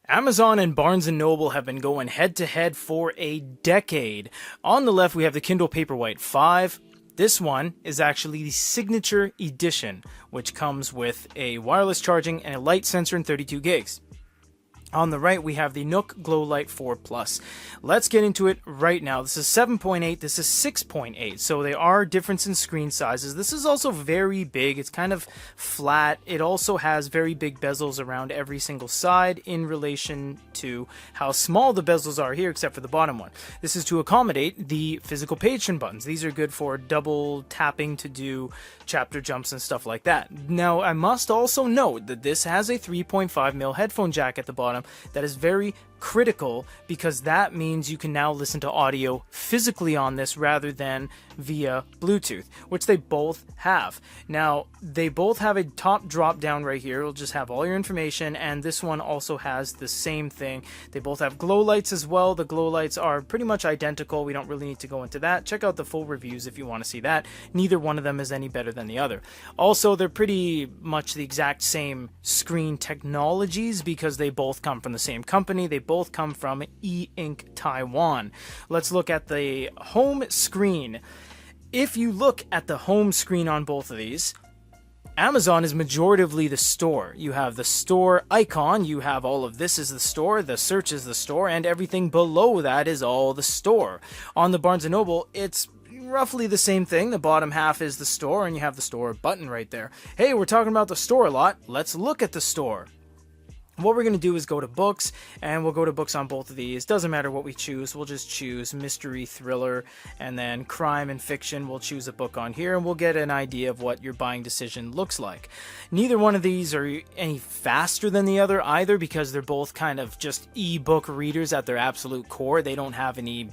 Amazon and Barnes & Noble have been going head-to-head for a decade. On the left, we have the Kindle Paperwhite 5. This one is actually the signature edition, which comes with a wireless charging and a light sensor and 32 gigs. On the right, we have the Nook Glowlight 4 Plus. Let's get into it right now. This is 7.8, this is 6.8, so they are different in screen sizes. This is also very big. It's kind of flat. It also has very big bezels around every single side in relation to how small the bezels are here, except for the bottom one. This is to accommodate the physical page turn buttons. These are good for double tapping to do chapter jumps and stuff like that. Now, I must also note that this has a 3.5 Mil headphone jack at the bottom. That is very critical because that means you can now listen to audio physically on this rather than via Bluetooth, which they both have. Now, they both have a top drop down right here. It'll just have all your information, and this one also has the same thing. They both have glow lights as well. The glow lights are pretty much identical. We don't really need to go into that. Check out the full reviews if you want to see that. Neither one of them is any better than the other. Also, they're pretty much the exact same screen technologies because they both come from the same company. They both come from E-Ink Taiwan. Let's look at the home screen. If you look at the home screen on both of these, Amazon is majoritively the store. You have the store icon, you have all of this is the store, the search is the store, and everything below that is all the store. On the Barnes & Noble, it's roughly the same thing. The bottom half is the store, and you have the store button right there. Hey, we're talking about the store a lot. Let's look at the store. What we're going to do is go to books, and we'll go to books on both of these. Doesn't matter what we choose. We'll just choose mystery, thriller, and then crime and fiction. We'll choose a book on here, and we'll get an idea of what your buying decision looks like. Neither one of these are any faster than the other either because they're both kind of just e-book readers at their absolute core. They don't have any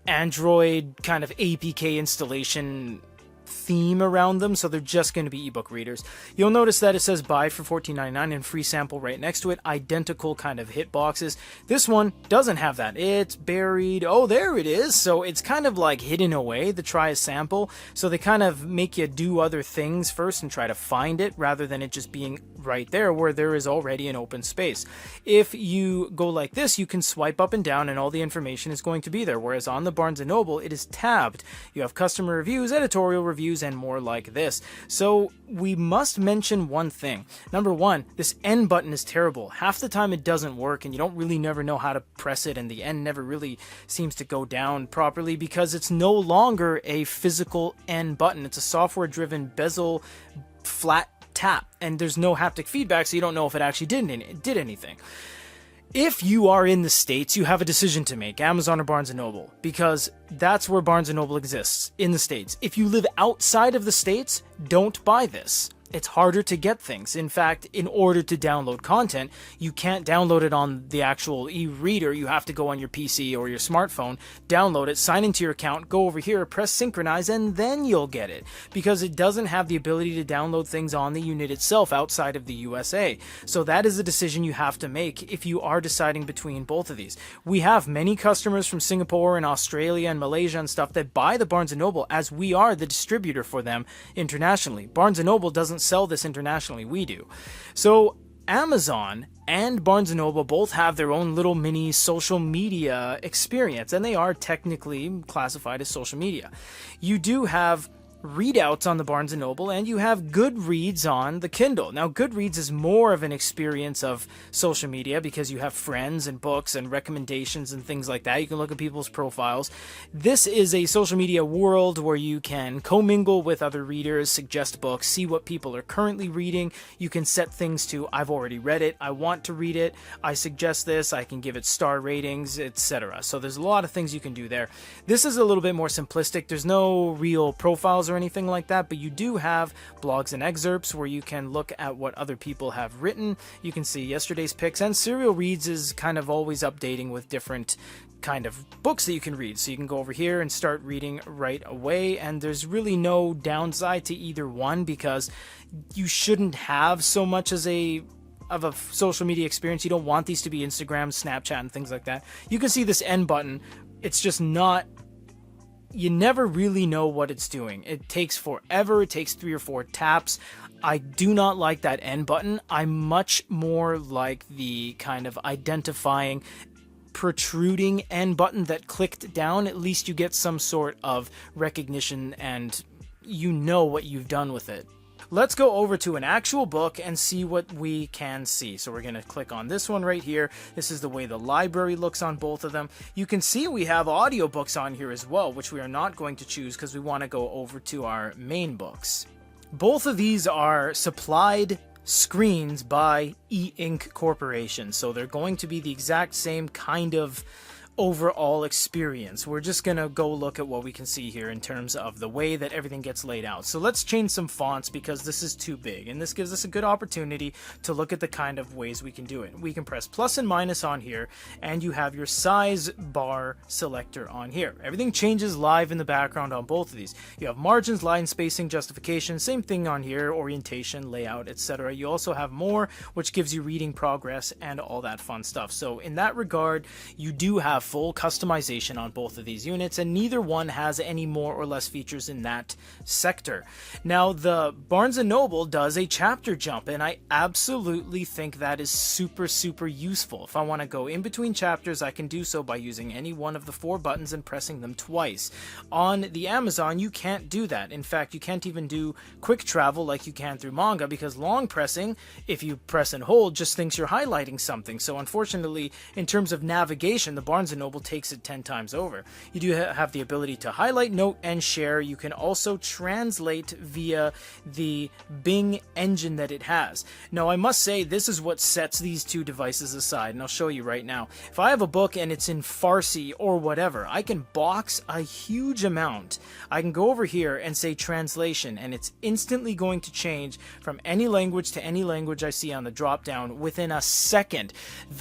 Android kind of APK installation theme around them, so they're just going to be ebook readers. You'll notice that it says buy for $14.99 and free sample right next to it, identical kind of hit boxes. This one doesn't have that. It's buried. Oh, there it is. So it's kind of like hidden away, the try a sample. So they kind of make you do other things first and try to find it rather than it just being right there where there is already an open space. If you go like this, you can swipe up and down and all the information is going to be there, whereas on the Barnes & Noble, it is tabbed. You have customer reviews, editorial reviews, and more like this. So we must mention one thing. Number one, this N button is terrible. Half the time it doesn't work and you don't really never know how to press it, and the N never really seems to go down properly because it's no longer a physical N button. It's a software driven bezel flat tap, and there's no haptic feedback, so you don't know if it actually did anything. If you are in the States, you have a decision to make, Amazon or Barnes & Noble, because that's where Barnes & Noble exists, in the States. If you live outside of the States, don't buy this. It's harder to get things. In fact, in order to download content, you can't download it on the actual e-reader. You have to go on your PC or your smartphone, download it, sign into your account, go over here, press synchronize, and then you'll get it. Because it doesn't have the ability to download things on the unit itself outside of the USA. So that is a decision you have to make if you are deciding between both of these. We have many customers from Singapore and Australia and Malaysia and stuff that buy the Barnes & Noble as we are the distributor for them internationally. Barnes & Noble doesn't sell this internationally, we do. So Amazon and Barnes & Noble both have their own little mini social media experience, and they are technically classified as social media. You do have readouts on the Barnes & Noble, and you have Goodreads on the Kindle. Now, Goodreads is more of an experience of social media because you have friends and books and recommendations and things like that. You can look at people's profiles. This is a social media world where you can commingle with other readers, suggest books, see what people are currently reading. You can set things to, I've already read it, I want to read it, I suggest this, I can give it star ratings, etc. So there's a lot of things you can do there. This is a little bit more simplistic. There's no real profiles or anything like that, but you do have blogs and excerpts where you can look at what other people have written. You can see yesterday's picks, and Serial Reads is kind of always updating with different kind of books that you can read. So you can go over here and start reading right away, and there's really no downside to either one because you shouldn't have so much as a social media experience. You don't want these to be Instagram, Snapchat, and things like that. You can see this N button. It's just not you never really know what it's doing. It takes forever. It takes 3 or 4 taps. I do not like that end button. I much more like the kind of identifying protruding end button that clicked down. At least you get some sort of recognition and you know what you've done with it. Let's go over to an actual book and see what we can see. So we're going to click on this one right here. This is the way the library looks on both of them. You can see we have audiobooks on here as well, which we are not going to choose because we want to go over to our main books. Both of these are supplied screens by E-Ink Corporation, so they're going to be the exact same kind of overall experience. We're just gonna go look at what we can see here in terms of the way that everything gets laid out. So let's change some fonts because this is too big, and this gives us a good opportunity to look at the kind of ways we can do it. We can press plus and minus on here, and you have your size bar selector on here. Everything changes live in the background on both of these. You have margins, line spacing, justification, same thing on here, orientation, layout, etc. You also have more, which gives you reading progress and all that fun stuff. So in that regard, you do have full customization on both of these units, and neither one has any more or less features in that sector. Now, the Barnes & Noble does a chapter jump, and I absolutely think that is super useful. If I want to go in between chapters, I can do so by using any one of the 4 buttons and pressing them twice. On the Amazon, you can't do that. In fact, you can't even do quick travel like you can through manga, because long pressing, if you press and hold, just thinks you're highlighting something. So unfortunately, in terms of navigation, the Barnes & Noble takes it 10 times over. You do have the ability to highlight, note, and share. You can also translate via the Bing engine that it has. Now, I must say, this is what sets these two devices aside, and I'll show you right now. If I have a book and it's in Farsi or whatever, I can box a huge amount. I can go over here and say translation, and it's instantly going to change from any language to any language I see on the drop down within a second.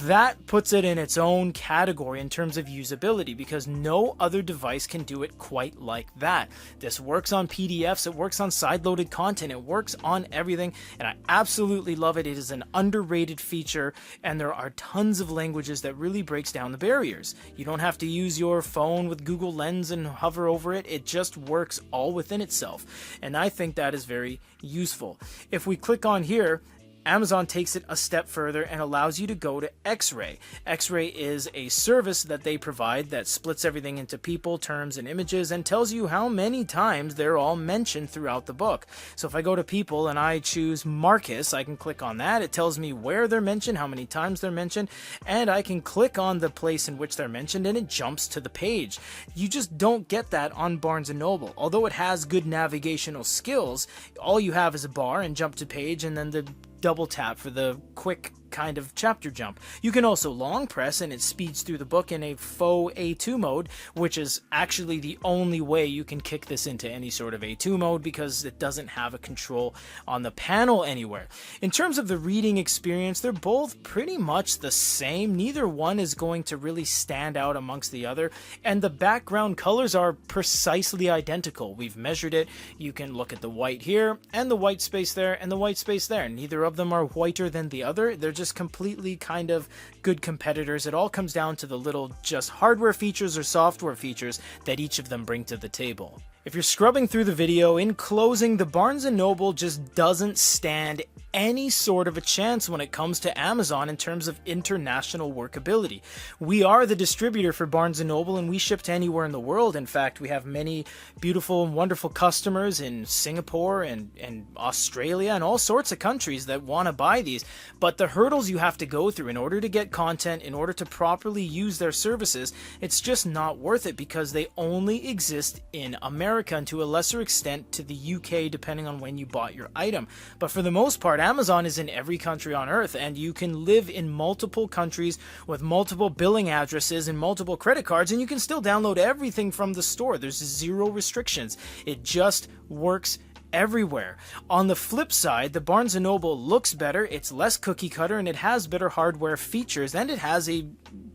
That puts it in its own category in terms of usability, because no other device can do it quite like that. This works on PDFs, it works on side-loaded content, it works on everything, and I absolutely love it. It is an underrated feature, and there are tons of languages that really breaks down the barriers. You don't have to use your phone with Google Lens and hover over it. It just works all within itself, and I think that is very useful. If we click on here, Amazon takes it a step further and allows you to go to X-Ray. X-Ray is a service that they provide that splits everything into people, terms, and images, and tells you how many times they're all mentioned throughout the book. So if I go to people and I choose Marcus, I can click on that. It tells me where they're mentioned, how many times they're mentioned, and I can click on the place in which they're mentioned and it jumps to the page. You just don't get that on Barnes & Noble. Although it has good navigational skills, all you have is a bar and jump to page and then the double tap for the quick kind of chapter jump. You can also long press and it speeds through the book in a faux A2 mode, which is actually the only way you can kick this into any sort of A2 mode because it doesn't have a control on the panel anywhere. In terms of the reading experience, they're both pretty much the same. Neither one is going to really stand out amongst the other, and the background colors are precisely identical. We've measured it. You can look at the white here and the white space there and the white space there. Neither of them are whiter than the other. They're just completely kind of good competitors. It all comes down to the little just hardware features or software features that each of them bring to the table. If you're scrubbing through the video, in closing, the Barnes & Noble just doesn't stand any sort of a chance when it comes to Amazon in terms of international workability. We are the distributor for Barnes & Noble, and we ship to anywhere in the world. In fact, we have many beautiful and wonderful customers in Singapore and Australia and all sorts of countries that want to buy these. But the hurdles you have to go through in order to get content, in order to properly use their services, it's just not worth it because they only exist in America and to a lesser extent to the UK, depending on when you bought your item. But for the most part, Amazon is in every country on earth, and you can live in multiple countries with multiple billing addresses and multiple credit cards, and you can still download everything from the store. There's zero restrictions. It just works everywhere. On the flip side, the Barnes & Noble looks better, it's less cookie cutter, and it has better hardware features, and it has a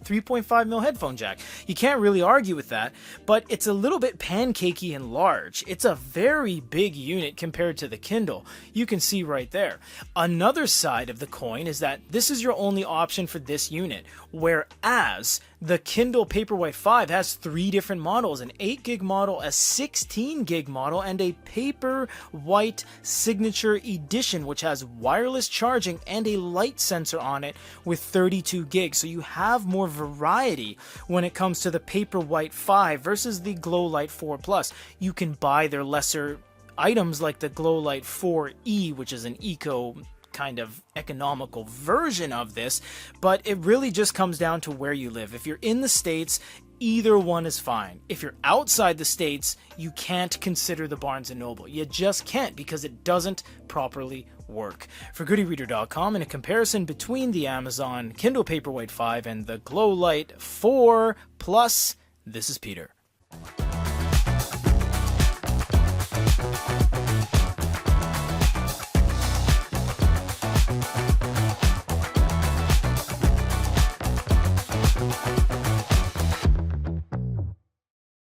3.5 Mil headphone jack. You can't really argue with that, but it's a little bit pancakey and large. It's a very big unit compared to the Kindle. You can see right there. Another side of the coin is that this is your only option for this unit, whereas The Kindle Paperwhite 5 has 3 different models, an 8 gig model, a 16 gig model, and a Paperwhite Signature Edition, which has wireless charging and a light sensor on it with 32 gigs. So you have more variety when it comes to the Paperwhite 5 versus the Glowlight 4 Plus. You can buy their lesser items like the Glowlight 4E, which is an eco kind of economical version of this, but it really just comes down to where you live. If you're in the States, either one is fine. If you're outside the States, you can't consider the Barnes & Noble. You just can't, because it doesn't properly work. For GoodyReader.com, in a comparison between the Amazon Kindle Paperwhite 5 and the Glowlight 4 Plus, this is Peter.